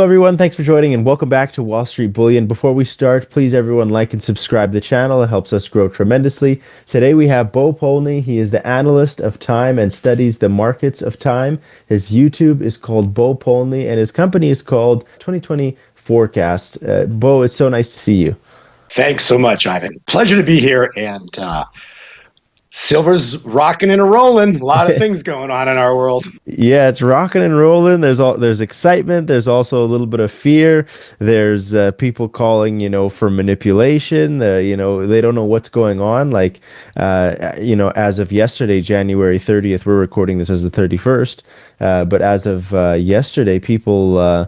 everyone. Thanks for joining and welcome back to Wall Street Bullion. Before we start, please everyone like and subscribe to the channel. It helps us grow tremendously. Today we have Bo Polny. He is the analyst of time and studies the markets of time. His YouTube is called Bo Polny and his company is called 2020 Forecast. Bo, it's so nice to see you. Thanks so much, Ivan. Pleasure to be here. And silver's rocking and rolling. A lot of things going on in our world. Yeah, it's rocking and rolling. There's excitement. There's also a little bit of fear. There's people calling, for manipulation. They don't know what's going on. Like, as of yesterday, January 30th, we're recording this as the 31st. But as of yesterday, people are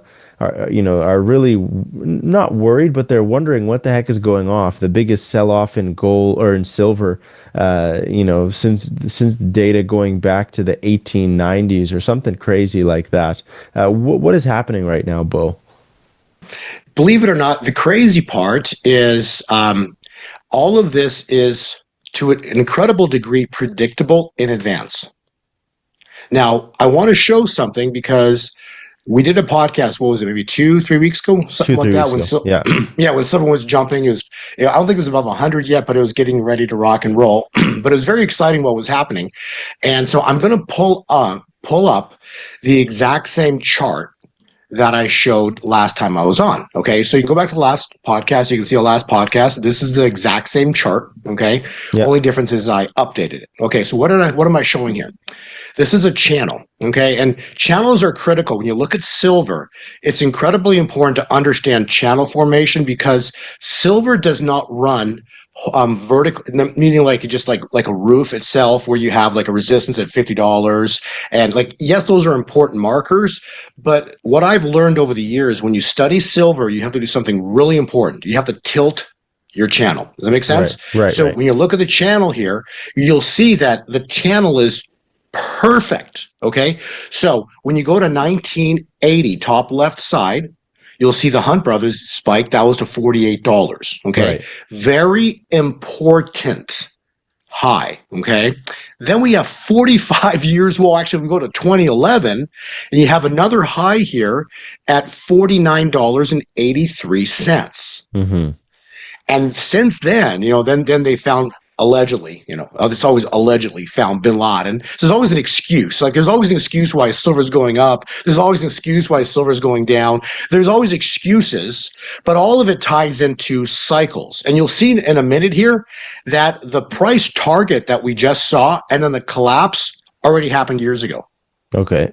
really not worried, but they're wondering what the heck is going off. The biggest sell-off in gold or in silver, since data going back to the 1890s or something crazy like that. What is happening right now, Bo? Believe it or not, the crazy part is all of this is to an incredible degree predictable in advance. Now, I want to show something because we did a podcast, what was it, maybe 2-3 weeks ago? Something like that. When silver was jumping, I don't think it was above 100 yet, but it was getting ready to rock and roll. But it was very exciting what was happening. And so I'm going to pull up the exact same chart that I showed last time I was on. Okay, so you can go back to the last podcast. You can see the last podcast. This is the exact same chart. Okay, yep. Only difference is I updated it. Okay, so what am I showing here? This is a channel. Okay, and channels are critical. When you look at silver, it's incredibly important to understand channel formation because silver does not run vertical, meaning like just like a roof itself where you have like a resistance at $50 and like, yes, those are important markers, but what I've learned over the years, when you study silver, you have to do something really important. You have to tilt your channel. Does that make sense? Right. So when you look at the channel here, you'll see that the channel is perfect. Okay. So when you go to 1980, top left side, you'll see the Hunt Brothers spike. That was to $48. Okay. Right. Very important high. Okay. Then we have 45 years. Well, actually, we go to 2011 and you have another high here at $49.83. Mm-hmm. And since then, then they found allegedly, it's always allegedly found bin Laden. So there's always an excuse. Like there's always an excuse why silver is going up. There's always an excuse why silver is going down. There's always excuses, but all of it ties into cycles. And you'll see in a minute here that the price target that we just saw and then the collapse already happened years ago. Okay.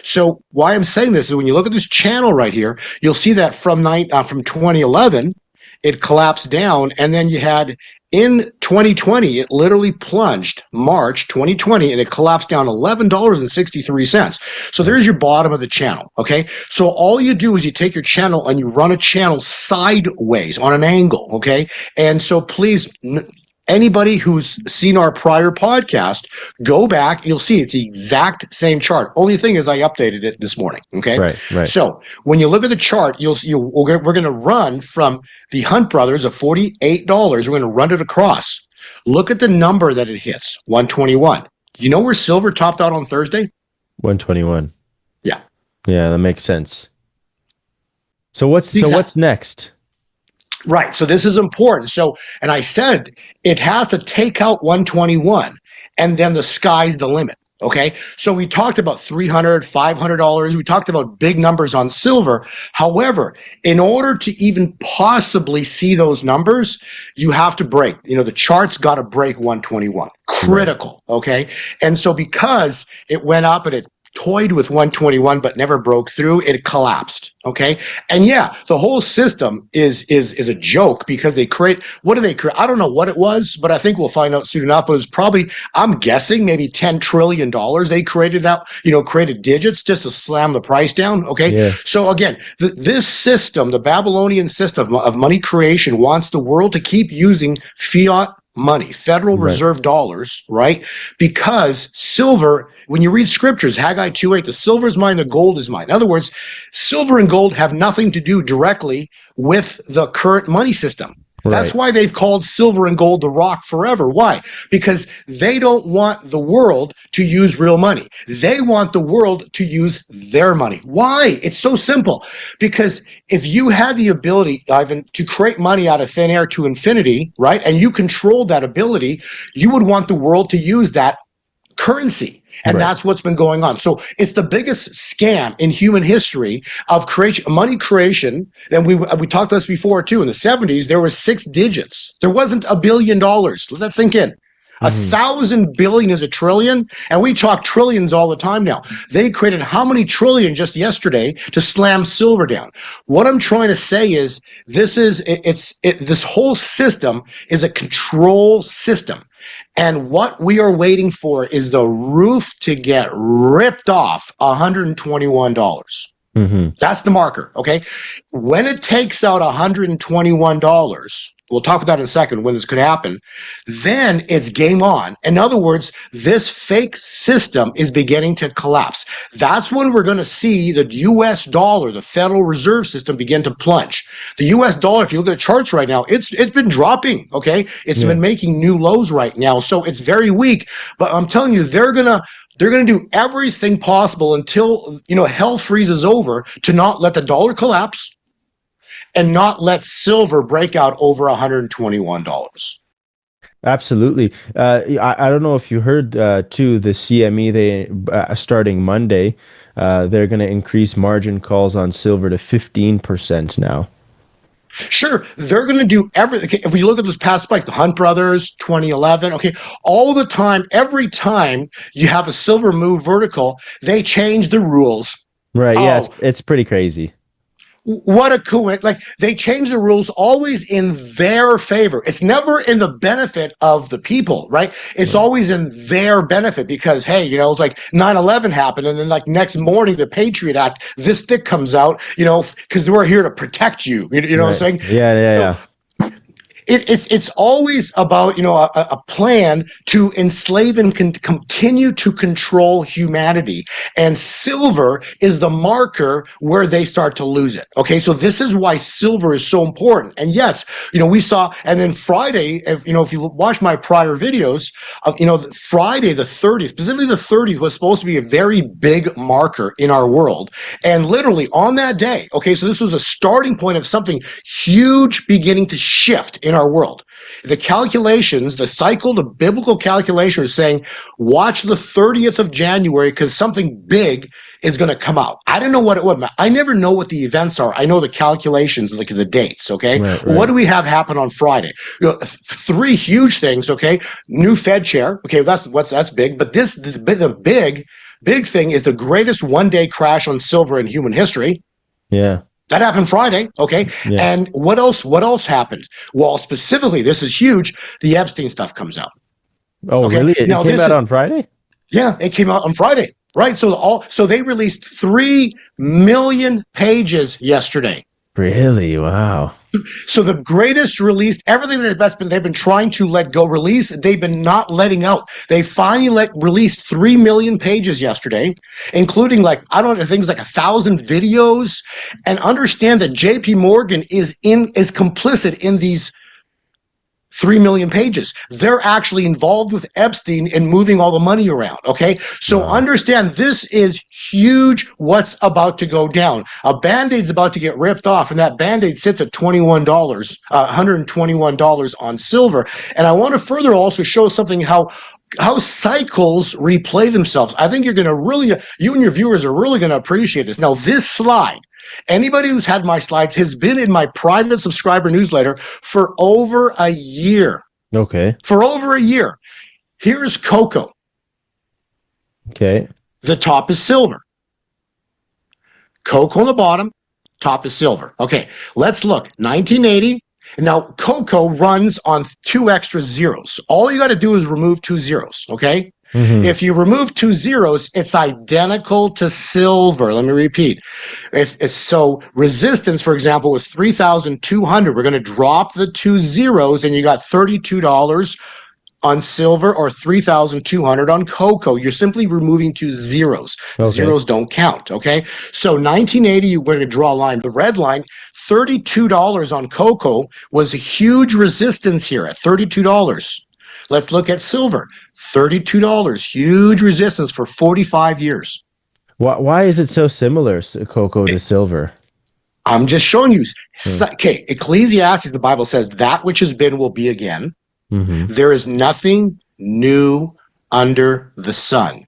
So why I'm saying this is when you look at this channel right here, you'll see that from 2011, it collapsed down, and then you had in 2020, it literally plunged March 2020, and it collapsed down $11.63. So there's your bottom of the channel. Okay. So all you do is you take your channel and you run a channel sideways on an angle. Okay. And so please, anybody who's seen our prior podcast, go back. You'll see it's the exact same chart. Only thing is I updated it this morning. Okay. Right. So when you look at the chart, we're going to run from the Hunt Brothers of $48. We're going to run it across. Look at the number that it hits, 121. You know where silver topped out on Thursday? 121. Yeah. Yeah, that makes sense. So what's next? Right. So this is important. And I said it has to take out 121 and then the sky's the limit. Okay. So we talked about $300, $500. We talked about big numbers on silver. However, in order to even possibly see those numbers, you have to break, the chart's got to break 121. Critical. Right. Okay. And so because it went up and it toyed with 121 but never broke through, it collapsed. Okay. And yeah, the whole system is a joke because what do they create? I don't know what it was, but I think we'll find out soon enough. It was probably, I'm guessing, maybe $10 trillion. They created that, created digits just to slam the price down. Okay. Yeah. So again, this system, the Babylonian system of money creation, wants the world to keep using fiat money, Federal Reserve dollars, right? Because silver, when you read scriptures, Haggai 2:8, the silver is mine, the gold is mine. In other words, silver and gold have nothing to do directly with the current money system. That's Right. why they've called silver and gold the rock forever. Why? Because they don't want the world to use real money. They want the world to use their money. Why? It's so simple. Because if you had the ability, Ivan, to create money out of thin air to infinity, right, and you controlled that ability, you would want the world to use that currency. And Right. that's what's been going on. So it's the biggest scam in human history of creation, money creation. And we talked about this before too. In the 70s, there was 6 digits. There wasn't $1 billion. Let that sink in. A Hmm. 1,000 billion is a trillion, and we talk trillions all the time now. They created how many trillion just yesterday to slam silver down? What I'm trying to say is this whole system is a control system. And what we are waiting for is the roof to get ripped off $121. Hmm. That's the marker, okay? When it takes out $121, we'll talk about that in a second when this could happen, then it's game on. In other words, this fake system is beginning to collapse. That's when we're going to see the US dollar, the Federal Reserve System, begin to plunge. The US dollar, if you look at the charts right now, it's been dropping, okay? It's Yeah. been making new lows right now. So it's very weak, but I'm telling you, they're going to do everything possible until hell freezes over to not let the dollar collapse and not let silver break out over $121. Absolutely. I don't know if you heard too, the CME, they starting Monday, they're going to increase margin calls on silver to 15% now. Sure, they're going to do everything. Okay, if we look at those past spikes, the Hunt Brothers, 2011, okay, all the time, every time you have a silver move vertical, they change the rules. Right. Yeah, Oh, it's pretty crazy. what a coincidence. Like they change the rules always in their favor. It's never in the benefit of the people, right? It's Right. always in their benefit because, hey, it's like 9/11 happened. And then like next morning, the Patriot Act, this stick comes out, because we're here to protect you. You know what Right. I'm saying? Yeah, yeah, So yeah. it's always about a plan to enslave and continue to control humanity, and silver is the marker where they start to lose it. Okay, so this is why silver is so important. And yes, we saw, and then Friday, if you watch my prior videos of Friday the 30th, specifically the 30th, was supposed to be a very big marker in our world, and literally on that day, okay, so this was a starting point of something huge beginning to shift in our world. The calculations, the cycle, the biblical calculation is saying, watch the 30th of January because something big is going to come out. I don't know what it would. I never know what the events are. I know the calculations, like the dates. Okay, Right, what right. do we have happen on Friday? Three huge things. Okay, new Fed chair. Okay, that's big. But the big thing is the greatest one-day crash on silver in human history. Yeah. That happened Friday, okay? Yeah. And what else? What else happened? Well, specifically, this is huge. The Epstein stuff comes out. Oh, Okay, really? It now came this out is on Friday? it came out on Friday, right? So they released 3 million pages yesterday. Really? Wow. So the greatest release, everything they've been trying to let go release, they've been not letting out. They finally released 3 million pages yesterday, including I don't know, things like 1,000 videos. And understand that JP Morgan is complicit in these 3 million pages. They're actually involved with Epstein in moving all the money around. Okay. So Wow. understand this is huge what's about to go down. A band-aid's about to get ripped off, and that band-aid sits at $21, $121 on silver. And I want to further also show something how cycles replay themselves. I think you and your viewers are really going to appreciate this. Now, this slide, anybody who's had my slides has been in my private subscriber newsletter for over a year. Okay. For over a year. Here's cocoa. Okay. The top is silver. Cocoa on the bottom, top is silver. Okay, let's look. 1980. Now, cocoa runs on 2 extra zeros. All you got to do is remove 2 zeros, okay? Hmm. If you remove 2 zeros, it's identical to silver. Let me repeat. So resistance, for example, was 3,200. We're going to drop the 2 zeros, and you got $32 on silver or 3,200 on cocoa. You're simply removing two zeros. Okay. Zeros don't count, okay? So 1980, you're going to draw a line. The red line, $32 on cocoa was a huge resistance here at $32. Let's look at silver. $32, huge resistance for 45 years. Why is it so similar, cocoa to silver? I'm just showing you. Hmm. Okay, Ecclesiastes, the Bible says, that which has been will be again. Mm-hmm. There is nothing new under the sun.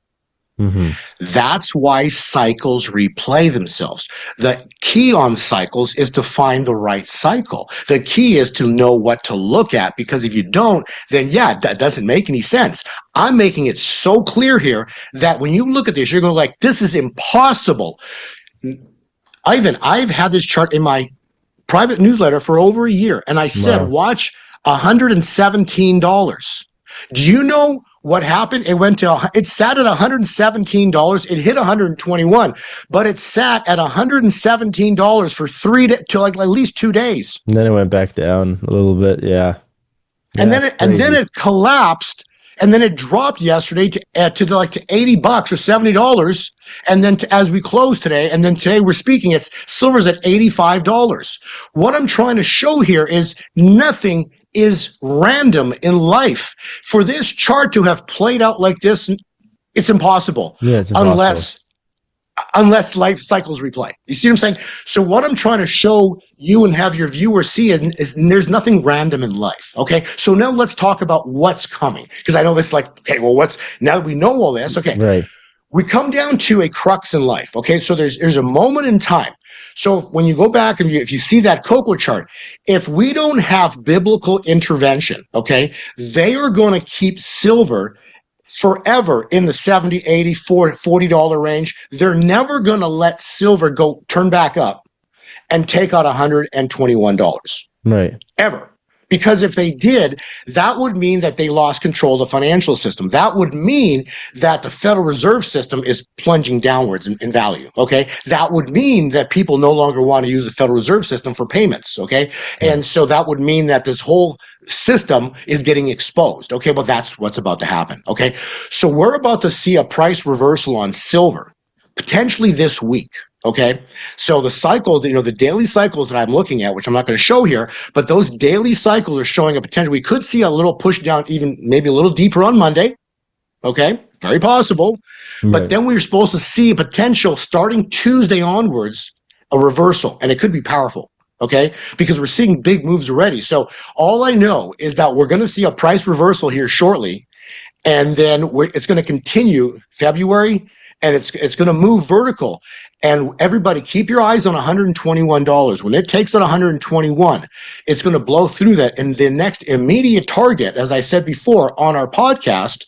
Mm-hmm. That's why cycles replay themselves. The key on cycles is to find the right cycle. The key is to know what to look at, because if you don't, then yeah, that doesn't make any sense. I'm making it so clear here that when you look at this, you're going like, this is impossible. Ivan, I've had this chart in my private newsletter for over a year, and I said, Wow. watch $117. Do you know what happened? It sat at $117. It hit 121, but it sat at $117 for like at least 2 days. And then it went back down a little bit. Yeah. And Yeah, it's then crazy. it collapsed, and then it dropped yesterday to like to $80 or $70, and then as we close today, and then today we're speaking, it's silver's at $85. What I'm trying to show here is nothing is random in life. For this chart to have played out like this, it's impossible, Yeah, it's impossible. unless life cycles replay. You see what I'm saying? So what I'm trying to show you and have your viewers see, and there's nothing random in life. Okay. So now let's talk about what's coming. Because I know this like, okay, well, now that we know all this, okay, Right. we come down to a crux in life. Okay. So there's a moment in time. So when you go back and if you see that cocoa chart, if we don't have biblical intervention, okay, they are going to keep silver forever in the 70, 80, $40 range. They're never going to let silver go turn back up and take out $121 Right. ever. Because if they did, that would mean that they lost control of the financial system. That would mean that the Federal Reserve System is plunging downwards in value, okay? That would mean that people no longer want to use the Federal Reserve System for payments, okay? Yeah. And so that would mean that this whole system is getting exposed, okay? Well, that's what's about to happen, okay? So we're about to see a price reversal on silver, potentially this week. Okay, so the cycles, the daily cycles that I'm looking at, which I'm not going to show here, but those daily cycles are showing a potential. We could see a little push down, even maybe a little deeper on Monday. Okay, very possible. But Right. then we're supposed to see a potential starting Tuesday onwards, a reversal, and it could be powerful. Okay, because we're seeing big moves already. So all I know is that we're going to see a price reversal here shortly, and then it's going to continue February, and it's going to move vertical. And everybody, keep your eyes on $121. When it takes out 121, it's going to blow through that. And the next immediate target, as I said before on our podcast,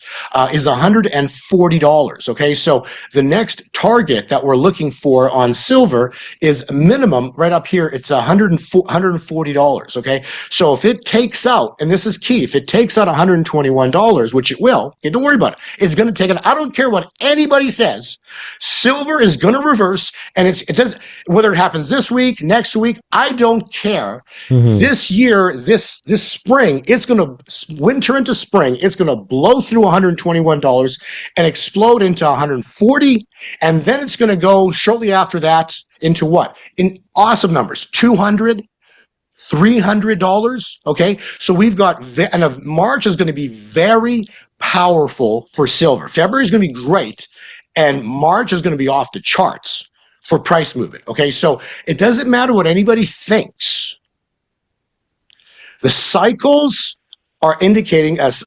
is $140. Okay, so the next target that we're looking for on silver is minimum right up here. It's $140. Okay, so if it takes out, and this is key, if it takes out $121, which it will, okay, don't worry about it. It's going to take it. I don't care what anybody says. Silver is going to reverse. And it does, whether it happens this week, next week, I don't care. Mm-hmm. This year, this spring, it's going to winter into spring. It's going to blow through $121 and explode into 140, and then it's going to go shortly after that into what? In awesome numbers, 200. $300. Okay, so we've got, and March is going to be very powerful for silver. February is going to be great, and March is going to be off the charts for price movement. Okay, so it doesn't matter what anybody thinks. The cycles are indicating us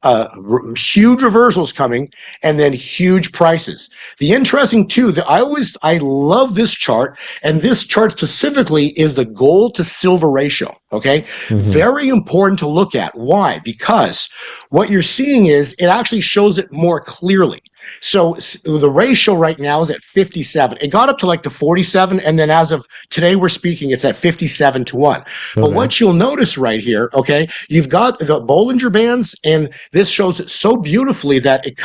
huge reversals coming, and then huge prices. The interesting too, that I love this chart, and this chart specifically is the gold to silver ratio. Okay, very important to look at. Why? Because what you're seeing is it actually shows it more clearly. So the ratio right now is at 57. It got up to like the 47, and then as of today we're speaking, it's at 57 to 1. But what you'll notice right here, okay, you've got the Bollinger Bands, and this shows it so beautifully that it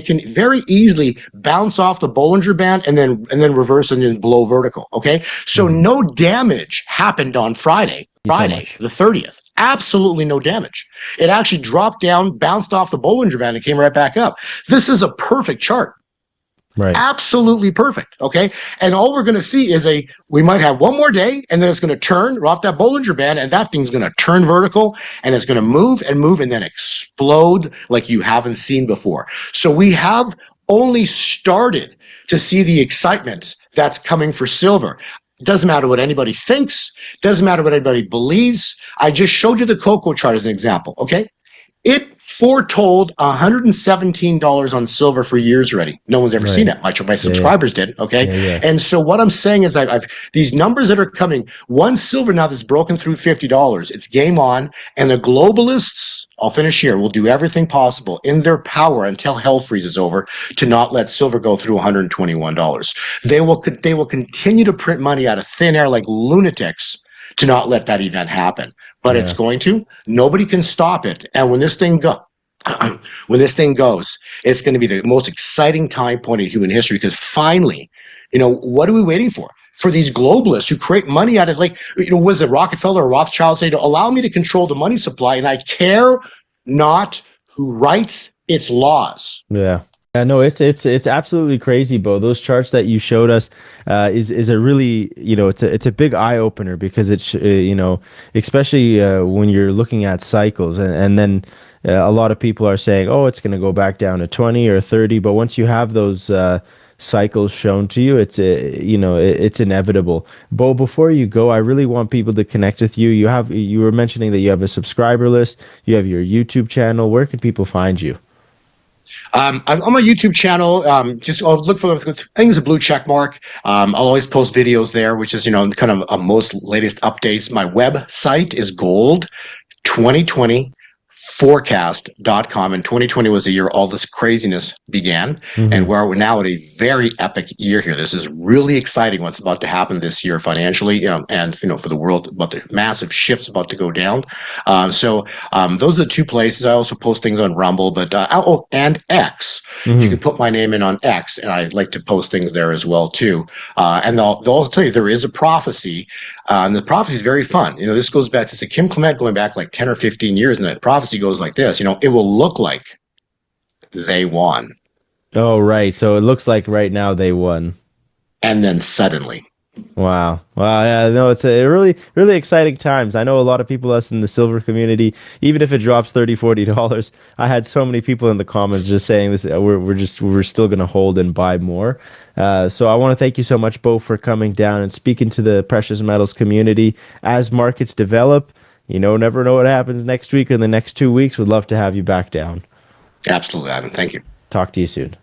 can very easily bounce off the Bollinger Band and then reverse and then blow vertical. Okay, so no damage happened on Friday, So much. the 30th. absolutely no damage. It actually dropped down, bounced off the Bollinger Band, and came right back up. This is a perfect chart. Right. Absolutely perfect. Okay. And all we're going to see is we might have one more day and then it's going to turn off that Bollinger Band and that thing's going to turn vertical and it's going to move and move and then explode like you haven't seen before. So we have only started to see the excitement that's coming for silver. It doesn't matter what anybody thinks. Doesn't matter what anybody believes. I just showed you the cocoa chart as an example. Okay. It foretold $117 on silver for years already. No one's ever seen Right. it. My Yeah, yeah. subscribers did. Okay. Yeah, yeah. And so what I'm saying is I've these numbers that are coming, one silver now that's broken through $50. It's game on. And the globalists, I'll finish here, will do everything possible in their power until hell freezes over to not let silver go through $121. They will continue to print money out of thin air like lunatics to not let that event happen. But it's Yeah. going to. Nobody can stop it. And when this thing when this thing goes, it's going to be the most exciting time point in human history because finally, what are we waiting for? For these globalists who create money out of was it Rockefeller or Rothschild say to allow me to control the money supply and I care not who writes its laws. Yeah. Yeah, no, it's absolutely crazy, Bo. Those charts that you showed us is a really, it's a big eye opener because it's especially when you're looking at cycles and then a lot of people are saying, oh, it's going to go back down to 20 or 30, but once you have those cycles shown to you, it's inevitable. Bo, before you go, I really want people to connect with you. You were mentioning that you have a subscriber list, you have your YouTube channel. Where can people find you? I'm on my YouTube channel. Just look for things a blue check mark. I'll always post videos there, which is kind of most latest updates. My website is gold 2020 forecast.com, and 2020 was the year all this craziness began, and Hmm. we're now at a very epic year here. This is really exciting what's about to happen this year financially, and for the world, about the massive shifts about to go down. Those are the two places. I also post things on Rumble, but and X. You can Hmm. put my name in on X, and I like to post things there as well too. And they'll also tell you there is a prophecy, and the prophecy is very fun. This goes back to Kim Clement going back like 10 or 15 years, and that prophecy goes like this. It will look like they won, Oh, right. So it looks like right now they won. and then suddenly. Wow. Wow. Yeah, no, it's a really, really exciting times. I know a lot of people, us in the silver community, even if it drops $30, $40, I had so many people in the comments just saying this, we're still going to hold and buy more. So I want to thank you so much, Bo, for coming down and speaking to the precious metals community as markets develop. Never know what happens next week or the next 2 weeks. Would love to have you back down. Absolutely, Ivan. Thank you. Talk to you soon.